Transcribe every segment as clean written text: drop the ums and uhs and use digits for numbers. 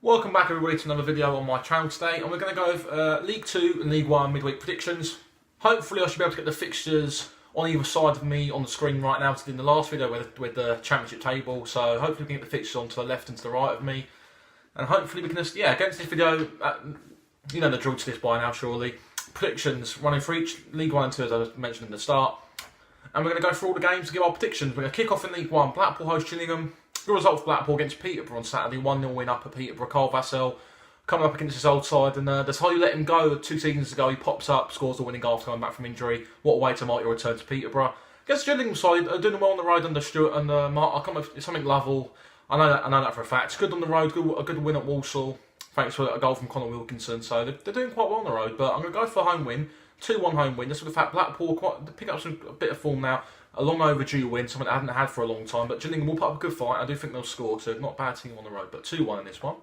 Welcome back everybody to another video on my channel today, and we're going to go over League 2 and League 1 midweek predictions. Hopefully I should be able to get the fixtures on either side of me on the screen right now, as I did in the last video with the championship table. So hopefully we can get the fixtures on to the left and to the right of me. And hopefully we can just, get into this video, you know the drill to this by now surely. Predictions running for each League 1 and 2 as I mentioned in the start. And we're going to go through all the games to give our predictions. We're going to kick off in League 1, Blackpool host Gillingham. Good result for Blackpool against Peterborough on Saturday, 1-0 win up at Peterborough. Carl Vassell coming up against his old side, and that's how you let him go 2 seasons ago. He pops up, scores the winning goal after coming back from injury. What a way to mark your return to Peterborough. Against the Gillingham side, doing well on the road under Stuart and Mark. I come up with something Lovell. I know that for a fact. It's good on the road, a good win at Walsall. Thanks for a goal from Connor Wilkinson. So they're doing quite well on the road, but I'm going to go for a home win. 2-1 home win. Just for the fact Blackpool pick up a bit of form now. A long overdue win, something I haven't had for a long time. But Gillingham will put up a good fight. I do think they'll score, so not a bad team on the road. But 2-1 in this one.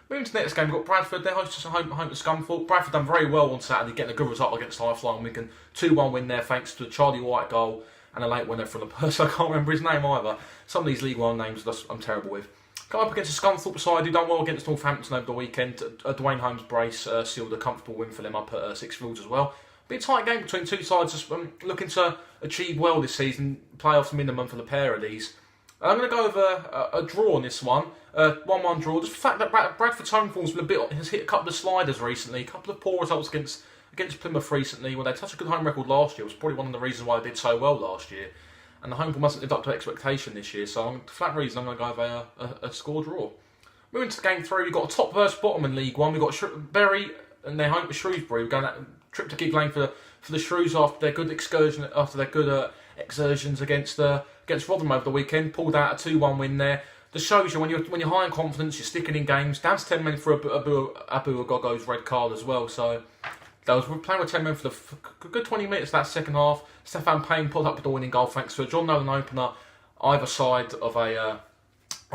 Moving to the next game, we've got Bradford. They're hosting home to Scunthorpe. Bradford done very well on Saturday, getting a good result against Highflying Wigan. 2-1 win there, thanks to a Charlie White goal and a late winner from the person. I can't remember his name either. Some of these League 1 names I'm terrible with. Come up against the Scunthorpe side, who done well against Northampton over the weekend. Dwayne Holmes' brace sealed a comfortable win for them up at 6 Fields as well. Be a tight game between two sides, just looking to achieve well this season, playoffs minimum for the pair of these. I'm going to go over a draw on this one, 1-1 draw. Just the fact that Bradford's home form's has hit a couple of sliders recently, a couple of poor results against Plymouth recently, when they had such a good home record last year. It was probably one of the reasons why they did so well last year. And the home form hasn't lived up to expectation this year, so for that reason I'm going to go over a score draw. Moving to game 3, we've got a top versus bottom in League 1. We've got Bury and their home to Shrewsbury. We're going that trip to keep playing for the Shrews after their good exertions against Rotherham over the weekend. Pulled out a 2-1 win there. This shows you when you're high in confidence, you're sticking in games. Down to 10 men for Abu Agogo's red card as well. So we're playing with 10 men for the good 20 minutes of that second half. Stefan Payne pulled up with the winning goal thanks to a John Nolan opener either side of a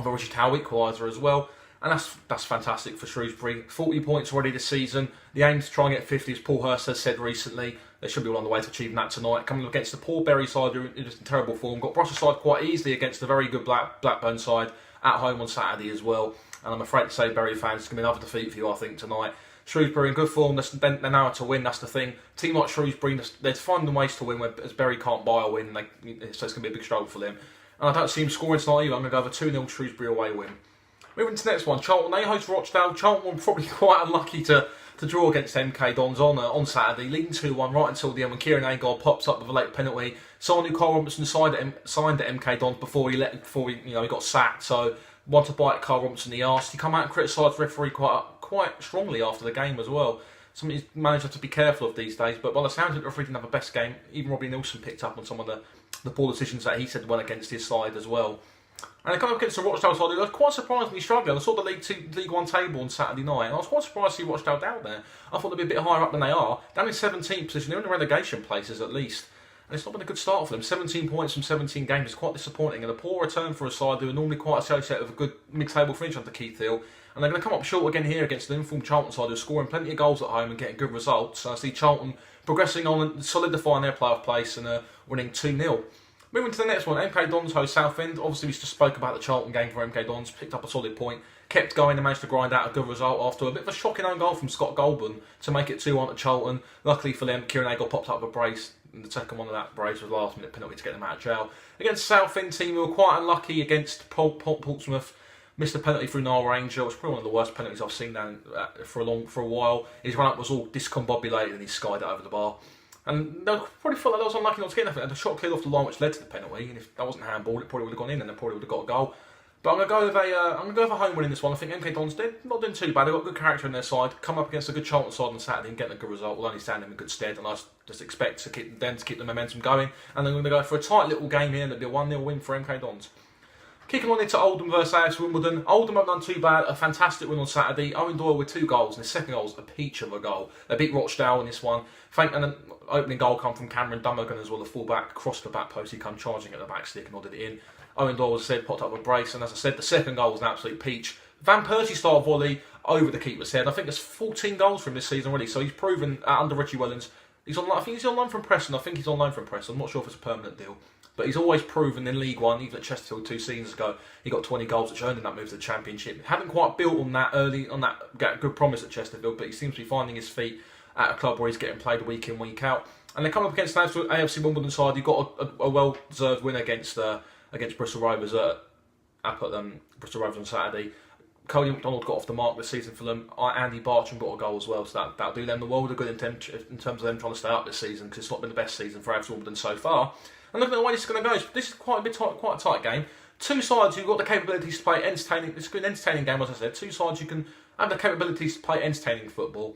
Richard Howe equaliser as well. And that's fantastic for Shrewsbury. 40 points already this season. The aim to try and get 50, as Paul Hurst has said recently. They should be well on the way to achieving that tonight. Coming up against the poor Bury side, who are just in terrible form. Got Brussels side quite easily against the very good Blackburn side at home on Saturday as well. And I'm afraid to say, Bury fans, it's going to be another defeat for you, I think, tonight. Shrewsbury in good form. They're now to win. That's the thing. A team like Shrewsbury, they're finding ways to win, as Bury can't buy a win. So it's going to be a big struggle for them. And I don't see him scoring tonight either. I'm going to go over 2-0 Shrewsbury away win. Moving to the next one, Charlton. They host Rochdale. Charlton were probably quite unlucky to draw against MK Dons on Saturday, leading 2-1 right until the end when Kieran Agar pops up with a late penalty. Someone who Carl Robinson signed at MK Dons before he got sacked. So wanted to bite Carl Robinson in the arse. He come out and criticised the referee quite strongly after the game as well. Something he's managed to be careful of these days. But by the sounds of it, the referee didn't have the best game. Even Robbie Nielsen picked up on some of the poor decisions that he said went against his side as well. And they come up against the Rochdale side, who was quite surprisingly struggling. I saw the League 1 table on Saturday night, and I was quite surprised to see Rochdale down there. I thought they'd be a bit higher up than they are. Down in 17th position, they're in the relegation places at least. And it's not been a good start for them. 17 points from 17 games is quite disappointing, and a poor return for a side who are normally quite associated with a good mid-table finish under Keith Hill. And they're going to come up short again here against an informed Charlton side who are scoring plenty of goals at home and getting good results. So I see Charlton progressing on and solidifying their playoff place and winning 2-0. Moving to the next one, MK Dons host Southend. Obviously, we just spoke about the Charlton game for MK Dons. Picked up a solid point, kept going and managed to grind out a good result after a bit of a shocking own goal from Scott Goulburn to make it 2-1 to Charlton. Luckily for them, Kieran Agar popped up a brace. And the second one of that brace was a last-minute penalty to get them out of jail. Against Southend team, who were quite unlucky against Portsmouth. Missed a penalty through Nile Ranger. It was probably one of the worst penalties I've seen down for a while. His run-up was all discombobulated and he skied it over the bar. And they probably thought that was unlucky not to get anything. And the shot cleared off the line, which led to the penalty. And if that wasn't handballed, it probably would have gone in, and they probably would have got a goal. But I'm going to go with a home win in this one. I think MK Dons did not doing too bad. They've got good character on their side. Come up against a good Charlton side on Saturday and getting a good result will only stand them in good stead. And I just expect to keep the momentum going. And then we're going to go for a tight little game here, and it'll be a 1-0 win for MK Dons. Kicking on into Oldham versus AS Wimbledon. Oldham haven't done too bad. A fantastic win on Saturday. Owen Doyle with 2 goals, and his second goal was a peach of a goal. They beat Rochdale in this one. And an opening goal come from Cameron Dummergan as well, the full-back. Crossed the back post, he come charging at the back stick and nodded it in. Owen Doyle, as I said, popped up a brace, and as I said, the second goal was an absolute peach. Van Persie style volley over the keeper's head. I think there's 14 goals from this season already, so he's proven under Richie Wellens I think he's on loan from Preston. I'm not sure if it's a permanent deal. But he's always proven in League One, even at Chesterfield 2 seasons ago, he got 20 goals, which earned him that move to the Championship. Hadn't quite built on that good promise at Chesterfield, but he seems to be finding his feet at a club where he's getting played week in, week out. And they come up against an AFC Wimbledon side. He got a well-deserved win against Bristol Rovers up at Bristol Rovers on Saturday. Cody McDonald got off the mark this season for them. Andy Bartram got a goal as well, so that'll do them the world of good in terms of them trying to stay up this season, because it's not been the best season for AFC Wimbledon so far. And looking at the way this is going to go, this is quite a tight game. Two sides who've got the capabilities to play entertaining. It's an entertaining game, as I said. Two sides who can have the capabilities to play entertaining football.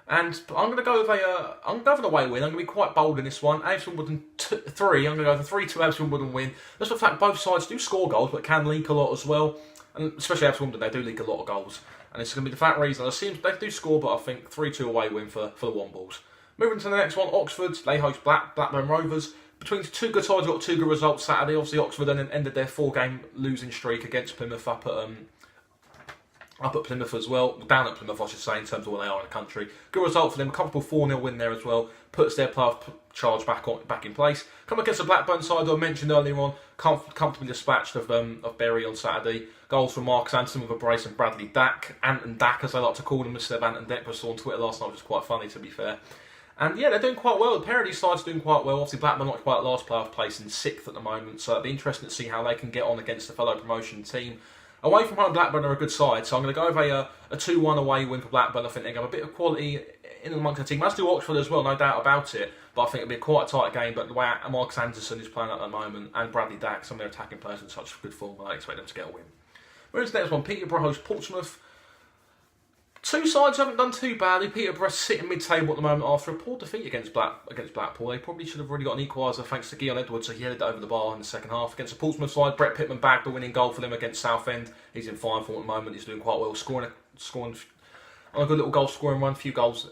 And I'm going to go with an away win. I'm going to be quite bold in this one. AFC Wimbledon 3. I'm going to go with a 3-2 AFC Wimbledon win. Just for the fact both sides do score goals, but can leak a lot as well. And especially AFC Wimbledon, they do leak a lot of goals. And it's going to be the fact reason. It seems they do score, but I think 3-2 away win for the Wombles. Moving to the next one, Oxford. They host Blackburn Rovers. Between two good sides, got two good results Saturday. Obviously, Oxford then ended their 4-game losing streak against Plymouth up at Plymouth as well. Down at Plymouth, I should say, in terms of where they are in the country. Good result for them. A comfortable 4-0 win there as well. Puts their playoff charge back in place. Come against the Blackburn side I mentioned earlier on. Comfortably dispatched of Bury on Saturday. Goals from Marcus Anderson with a brace and Bradley Dack. Ant and Dack, as they like to call them, instead of Ant and Deck. I saw on Twitter last night, which was quite funny, to be fair. And yeah, they're doing quite well. The pair of these sides are doing quite well. Obviously, Blackburn not quite last playoff place in 6th at the moment, so it'll be interesting to see how they can get on against a fellow promotion team. Away from home, Blackburn are a good side, so I'm going to go with a 2-1 away win for Blackburn. I think they have a bit of quality in amongst the team. As do Oxford as well, no doubt about it. But I think it'll be quite a tight game. But the way Marcus Anderson is playing at the moment, and Bradley Dack, some of their attacking players in such good form, I expect them to get a win. Whereas the next one, Peterborough hosts Portsmouth. Two sides haven't done too badly. Peterborough sitting mid-table at the moment after a poor defeat against Blackpool. They probably should have really got an equaliser thanks to Guillaume Edwards, so he headed it over the bar in the second half. Against the Portsmouth side, Brett Pittman bagged the winning goal for them against Southend. He's in fine form at the moment. He's doing quite well, scoring on a good little goal scoring run. A few goals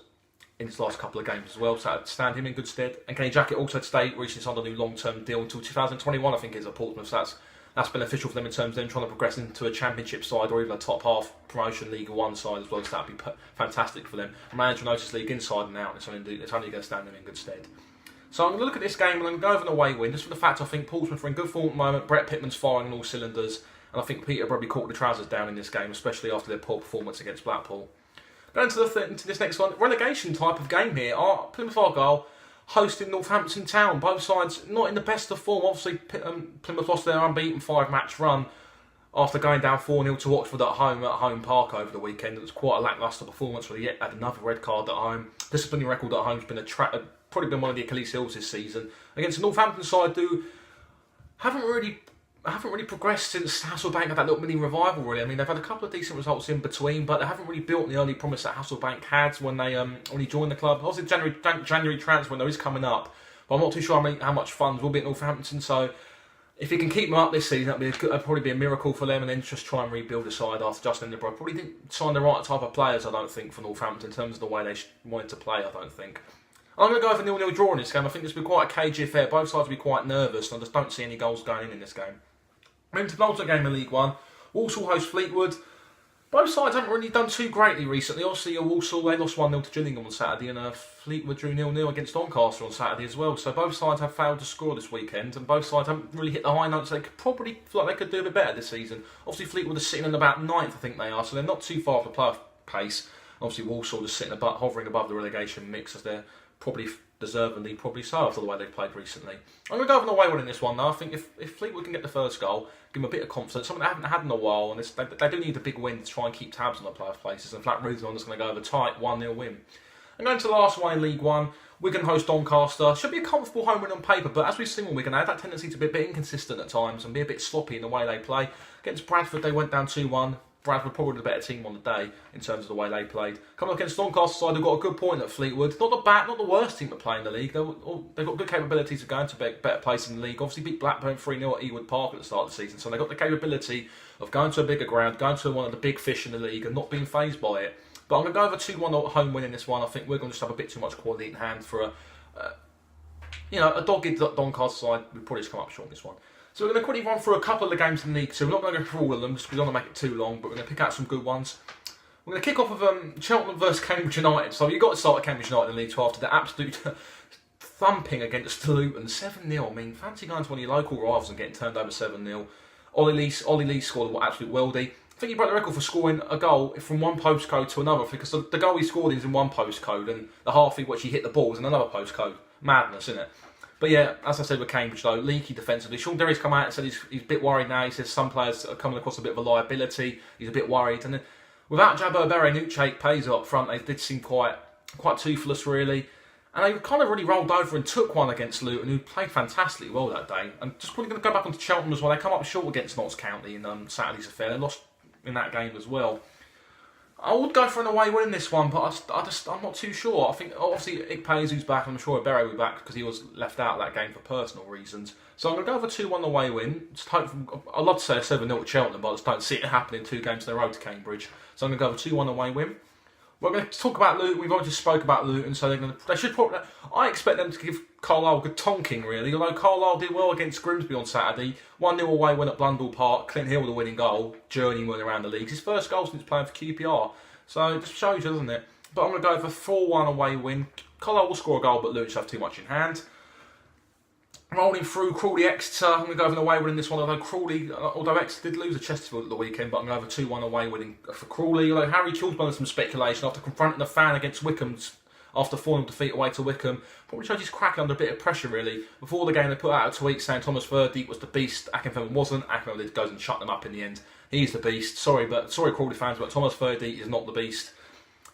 in his last couple of games as well, so that'd stand him in good stead. And Kenny Jackett also stayed, recently signed a new long-term deal until 2021, I think, is at Portsmouth. So that's beneficial for them in terms of them trying to progress into a Championship side or even a top half promotion League 1 side as well, so that'd be fantastic for them. The manager knows his league inside and out, and it's only going to stand them in good stead. So I'm going to look at this game and I'm going to go over an away win, just for the fact I think Portsmouth are in good form at the moment. Brett Pittman's firing on all cylinders, and I think Peterborough probably caught the trousers down in this game, especially after their poor performance against Blackpool. Going into this next one, relegation type of game here. Plymouth Argyle hosting Northampton Town. Both sides not in the best of form. Obviously, Plymouth lost their unbeaten 5-match run after going down 4-0 to Oxford at Home Park over the weekend. It was quite a lacklustre performance where they yet had another red card at home. Disciplinary record at home has been probably been one of the Achilles heels this season. Against the Northampton side, who haven't really progressed since Hasselbank had that little mini revival, really. I mean, they've had a couple of decent results in between, but they haven't really built the early promise that Hasselbank had when he joined the club. Obviously, January transfer window is coming up, but I'm not too sure how much funds will be at Northampton. So, if he can keep them up this season, that'd probably be a miracle for them, and then just try and rebuild the side after Justin Lindbergh. Probably didn't sign the right type of players, I don't think, for Northampton in terms of the way they wanted to play. I don't think. I'm going to go for 0-0 draw in this game. I think this will be quite a cagey affair. Both sides will be quite nervous, and I just don't see any goals going in this game. Moving to the ultimate game in League 1, Walsall host Fleetwood. Both sides haven't really done too greatly recently. Obviously, Walsall, they lost 1-0 to Gillingham on Saturday, and Fleetwood drew 0-0 against Doncaster on Saturday as well. So both sides have failed to score this weekend, and both sides haven't really hit the high notes. They could probably feel like they could do a bit better this season. Obviously, Fleetwood are sitting in about 9th, I think they are, so they're not too far off the playoff pace. Obviously, Walsall is sitting hovering above the relegation mix, as they're probably deservedly so after the way they've played recently. I'm going to go for an away win in this one though. I think if Fleetwood can get the first goal, give them a bit of confidence, something they haven't had in a while, and they do need a big win to try and keep tabs on the playoff places, and flat reason I'm just going to go over tight 1-0 win. And going to the last one in League 1, Wigan host Doncaster. Should be a comfortable home win on paper, but as we've seen with Wigan, they have that tendency to be a bit inconsistent at times and be a bit sloppy in the way they play. Against Bradford, they went down 2-1. Bradford probably the better team on the day in terms of the way they played. Coming up against Doncaster side, they've got a good point at Fleetwood. Not the worst team to play in the league. They've got good capabilities of going to a better place in the league. Obviously beat Blackburn 3-0 at Ewood Park at the start of the season, so they've got the capability of going to a bigger ground, going to one of the big fish in the league and not being fazed by it. But I'm going to go over 2-1 home win in this one. I think we're going to just have a bit too much quality in hand for a dogged Doncaster side. We'll probably just come up short in this one. So we're going to quickly run through a couple of the games in the league. So we're not going to go through all of them, just because we don't want to make it too long, but we're going to pick out some good ones. We're going to kick off with Cheltenham versus Cambridge United. So you've got to start at Cambridge United in League 2 after the absolute thumping against Luton, 7-0. I mean, fancy going to one of your local rivals and getting turned over 7-0. Ollie Lee scored an absolute worldie. I think he broke the record for scoring a goal from one postcode to another, because the goal he scored is in one postcode and the half in which he hit the ball is in another postcode. Madness, isn't it? But yeah, as I said with Cambridge though, leaky defensively. Sean Derry's come out and said he's a bit worried now. He says some players are coming across a bit of a liability. He's a bit worried. And then without Jabber Berry and Uche Paisley up front, they did seem quite toothless really. And they kind of really rolled over and took one against Luton, who played fantastically well that day. And just probably going to go back onto Cheltenham as well. They come up short against Notts County in Saturday's affair. They lost in that game as well. I would go for an away win in this one, but I'm not too sure. I think obviously Ikpeazu's back, and I'm sure Berry will be back because he was left out of that game for personal reasons. So I'm going to go for a 2-1 away win. Just hope, I'd love to say a 7-0 to Cheltenham, but I just don't see it happening 2 games in a row to Cambridge. So I'm going to go for a 2-1 away win. We're going to talk about Luton. We've already spoke about Luton, so they should probably. I expect them to give Carlisle a good tonking, really. Although Carlisle did well against Grimsby on Saturday, 1-0 away win at Blundell Park. Clint Hill with the winning goal, journeyman around the leagues. His first goal since playing for QPR, so it just shows you, doesn't it? But I'm going to go for 4-1 away win. Carlisle will score a goal, but Luton should have too much in hand. Rolling through Crawley Exeter, I'm going to go for an away win in this one. Although Exeter did lose to Chesterfield at the weekend, but I'm going to go for 2-1 away win for Crawley. Although Harry Kilsman had some speculation after confronting the fan against Wycombe's after 4-0 defeat away to Wycombe. Probably showed he's cracking under a bit of pressure really. Before the game they put out a tweet saying Thomas Verdeep was the beast, Akinfenwa wasn't. Akinfenwa goes and shut them up in the end. He's the beast. Sorry Crawley fans, but Thomas Verdeep is not the beast.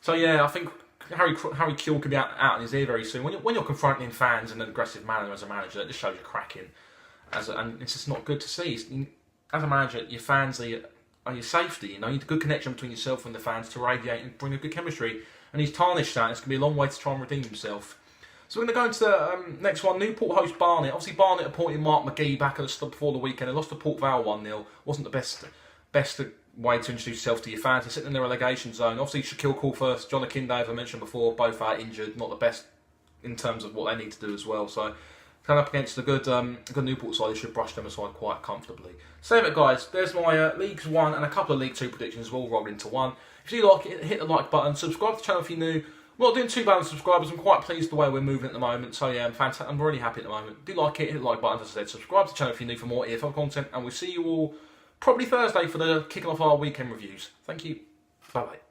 So yeah, I think Harry Kewell could be out in his ear very soon. When you're confronting fans in an aggressive manner as a manager, it just shows you cracking. And it's just not good to see. As a manager, your fans are your safety. You need a good connection between yourself and the fans to radiate and bring a good chemistry. And he's tarnished that. It's going to be a long way to try and redeem himself. So we're going to go into the next one. Newport host Barnet. Obviously, Barnet appointed Mark McGee back at the before the weekend. They lost to Port Vale 1-0. Wasn't the best way to introduce yourself to your fans. They're sitting in the relegation zone. Obviously, Shaquille Call first, John Akinde, as I mentioned before, both out injured. Not the best in terms of what they need to do as well. So, coming up against the good Newport side, they should brush them aside quite comfortably. Save it, guys. There's my Leagues 1 and a couple of League 2 predictions all rolled into one. If you like it, hit the like button. Subscribe to the channel if you're new. We're not doing too bad on subscribers. I'm quite pleased the way we're moving at the moment. So yeah, I'm really happy at the moment. Do like it, hit the like button, as I said. Subscribe to the channel if you're new for more EFL content. And we'll see you all probably Thursday for the kicking off our weekend reviews. Thank you. Bye-bye.